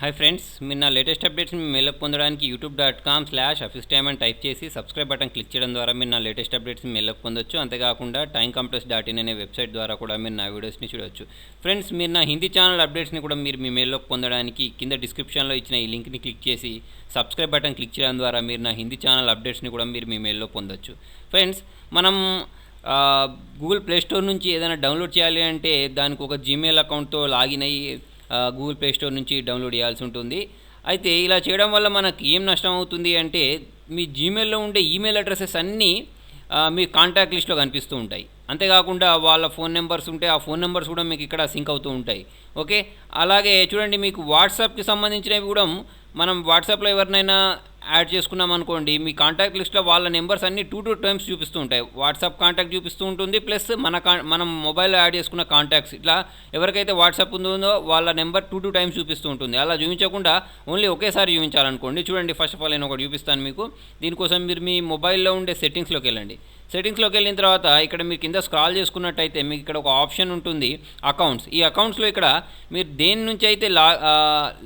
Hi friends, మీరు నా latest అప్డేట్స్ని మీ మెయిల్లోకి పొందడానికి youtube.com/officetime అని టైప్ చేసి సబ్స్క్రైబ్ బటన్ క్లిక్ చేయడం ద్వారా మీరు నా లేటెస్ట్ అప్డేట్స్ని మెయిల్లోకి పొందొచ్చు. అంతేకాకుండా timecompress.in అనే వెబ్సైట్ ద్వారా కూడా మీరు నా వీడియోస్ని చూడవచ్చు. ఫ్రెండ్స్, మీరు నా హిందీ ఛానల్ అప్డేట్స్ని కూడా మీరు మీ మెయిల్లోకి పొందడానికి కింద డిస్క్రిప్షన్లో ఇచ్చిన ఈ లింక్ని క్లిక్ చేసి సబ్స్క్రైబ్ బటన్ క్లిక్ చేయడం ద్వారా మీరు నా హిందీ ఛానల్ అప్డేట్స్ని కూడా మీరు మీ మెయిల్లో పొందొచ్చు. ఫ్రెండ్స్, మనం గూగుల్ ప్లే స్టోర్ నుంచి ఏదైనా డౌన్లోడ్ చేయాలి అంటే దానికి ఒక జీమెయిల్ అకౌంట్తో లాగిన్ అయ్యి గూగుల్ ప్లే స్టోర్ నుంచి డౌన్లోడ్ చేయాల్సి ఉంటుంది. అయితే ఇలా చేయడం వల్ల మనకు ఏం నష్టం అవుతుంది అంటే, మీ జీమెయిల్లో ఉండే ఈమెయిల్ అడ్రసెస్ అన్నీ మీ కాంటాక్ట్ లిస్ట్లో కనిపిస్తూ ఉంటాయి. అంతేకాకుండా వాళ్ళ ఫోన్ నెంబర్స్ ఉంటే ఆ ఫోన్ నెంబర్స్ కూడా మీకు ఇక్కడ సింక్ అవుతూ ఉంటాయి. ఓకే, అలాగే చూడండి, మీకు వాట్సాప్కి సంబంధించినవి కూడా మనం వాట్సాప్లో ఎవరినైనా యాడ్ చేసుకున్నాం అనుకోండి, మీ కాంటాక్ట్ లిస్ట్లో వాళ్ళ నెంబర్స్ అన్నీ 2 టైమ్స్ చూపిస్తూ ఉంటాయి. వాట్సాప్ కాంటాక్ట్ చూపిస్తూ ఉంటుంది, ప్లస్ మనం మొబైల్లో యాడ్ చేసుకున్న కాంటాక్ట్స్ ఇట్లా ఎవరికైతే వాట్సాప్ ఉందో వాళ్ళ నెంబర్ 2 టైమ్స్ చూపిస్తూ ఉంటుంది. అలా చూపించకుండా ఓన్లీ ఒకేసారి చూపించాలనుకోండి. చూడండి, ఫస్ట్ ఆఫ్ ఆల్ నేను ఒకటి చూపిస్తాను మీకు. దీనికోసం మీరు మీ మొబైల్లో ఉండే సెట్టింగ్స్లోకి వెళ్ళండి. సెట్టింగ్స్లోకి వెళ్ళిన తర్వాత ఇక్కడ మీరు కింద స్క్రాల్ చేసుకున్నట్టయితే మీకు ఇక్కడ ఒక ఆప్షన్ ఉంటుంది, అకౌంట్స్. ఈ అకౌంట్స్లో ఇక్కడ మీరు దేని నుంచి అయితే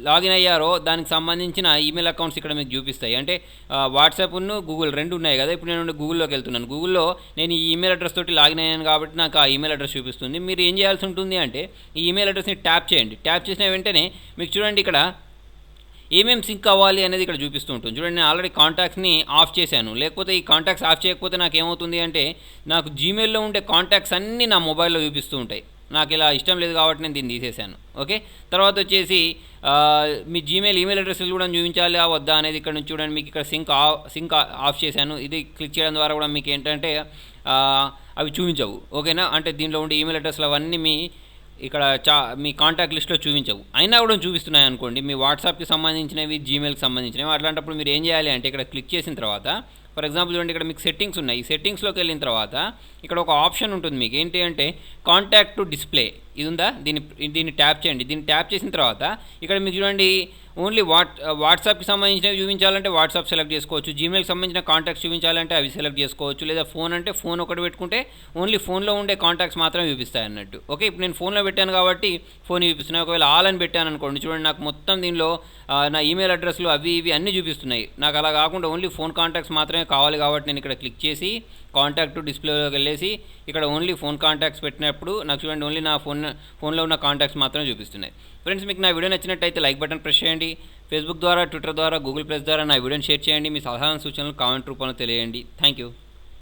లాగిన్ అయ్యారో దానికి సంబంధించిన ఈమెయిల్ అకౌంట్స్ ఇక్కడ మీకు చూపిస్తాయి. అంటే వాట్సాప్ను గూగుల్ రెండు ఉన్నాయి కదా. ఇప్పుడు నేను గూగుల్లోకి వెళ్తున్నాను. గూగుల్లో నేను ఈ ఈమెయిల్ అడ్రస్ తోటి లాగిన్ అయ్యాను కాబట్టి నాకు ఆ ఈమెయిల్ అడ్రస్ చూపిస్తుంది. మీరు ఏం చేయాల్సి ఉంటుంది అంటే, ఈ ఈమెయిల్ అడ్రస్ని ట్యాప్ చేయండి. ట్యాప్ చేసిన వెంటనే మీకు చూడండి ఇక్కడ ఏమేమి సింక్ అవ్వాలి అనేది ఇక్కడ చూపిస్తూ ఉంటుంది. చూడండి, నేను ఆల్రెడీ కాంటాక్ట్స్ని ఆఫ్ చేశాను. లేకపోతే ఈ కాంటాక్ట్స్ ఆఫ్ చేయకపోతే నాకు ఏమవుతుంది అంటే, నాకు జీమెయిల్లో ఉండే కాంటాక్ట్స్ అన్నీ నా మొబైల్లో చూపిస్తూ ఉంటాయి. నాకు ఇలా ఇష్టం లేదు కాబట్టి నేను దీన్ని తీసేశాను. ఓకే, తర్వాత వచ్చేసి మీ జీమెయిల్ ఈమెయిల్ అడ్రస్లు కూడా చూపించాలి వద్దా అనేది ఇక్కడ నుంచి చూడండి. మీకు ఇక్కడ సింక్ ఆఫ్ చేశాను. ఇది క్లిక్ చేయడం ద్వారా కూడా మీకు ఏంటంటే అవి చూపించవు. ఓకేనా, అంటే దీనిలో ఉండే ఈమెయిల్ అడ్రస్లు అవన్నీ ఇక్కడ మీ కాంటాక్ట్ లిస్ట్లో చూపించవు. అయినా కూడా చూపిస్తున్నాయి అనుకోండి, మీ వాట్సాప్కి సంబంధించినవి, జీమెయిల్కి సంబంధించినవి. అట్లాంటప్పుడు మీరు ఏం చేయాలి అంటే, ఇక్కడ క్లిక్ చేసిన తర్వాత ఫర్ ఎగ్జాంపుల్ చూడండి, ఇక్కడ మీకు సెట్టింగ్స్ ఉన్నాయి. ఈ సెట్టింగ్స్లోకి వెళ్ళిన తర్వాత ఇక్కడ ఒక ఆప్షన్ ఉంటుంది మీకు. ఏంటి అంటే కాంటాక్ట్ టు డిస్ప్లే, ఇది ఉందా, దీన్ని ట్యాప్ చేయండి. దీన్ని ట్యాప్ చేసిన తర్వాత ఇక్కడ మీకు చూడండి, ఓన్లీ వాట్సాప్కి సంబంధించినవి చూపించాలంటే వాట్సాప్ సెలెక్ట్ చేసుకోవచ్చు. జీమెయిల్కి సంబంధించిన కాంటాక్ట్స్ చూపించాలంటే అవి సెలెక్ట్ చేసుకోవచ్చు. లేదా ఫోన్ అంటే ఫోన్ ఒకటి పెట్టుకుంటే ఓన్లీ ఫోన్లో ఉండే కాంటాక్ట్స్ మాత్రమే చూపిస్తాయి అన్నట్టు. ఓకే, ఇప్పుడు నేను ఫోన్లో పెట్టాను కాబట్టి ఫోన్ చూపిస్తున్నాయి. ఒకవేళ ఆల్ అని పెట్టాను అనుకోండి, చూడండి నాకు మొత్తం దీనిలో నా ఈమెయిల్ అడ్రస్లు అవి ఇవి అన్నీ చూపిస్తున్నాయి. నాకు అలా కాకుండా ఓన్లీ ఫోన్ కాంటాక్ట్స్ మాత్రమే కావాలి కాబట్టి నేను ఇక్కడ క్లిక్ చేసి కాంటాక్ట్ డిస్ప్లేలోకి వెళ్ళేసి ఇక్కడ ఓన్లీ ఫోన్ కాంటాక్ట్స్ పెట్టినప్పుడు నాకు చూడండి ఓన్లీ నా ఫోన్లో ఉన్న కాంటాక్ట్స్ మాత్రమే చూపిస్తున్నాయి. ఫ్రెండ్స్, మీకు నా వీడియో నచ్చినట్టయితే లైక్ బటన్ ప్రెస్ చేయండి. ఫేస్బుక్ ద్వారా, ట్విట్టర్ ద్వారా, గూగుల్ ప్లస్ ద్వారా నా వీడియోని షేర్ చేయండి. మీ సలహా సూచనలు కామెంట్ రూపంలో తెలియజేయండి. Thank you.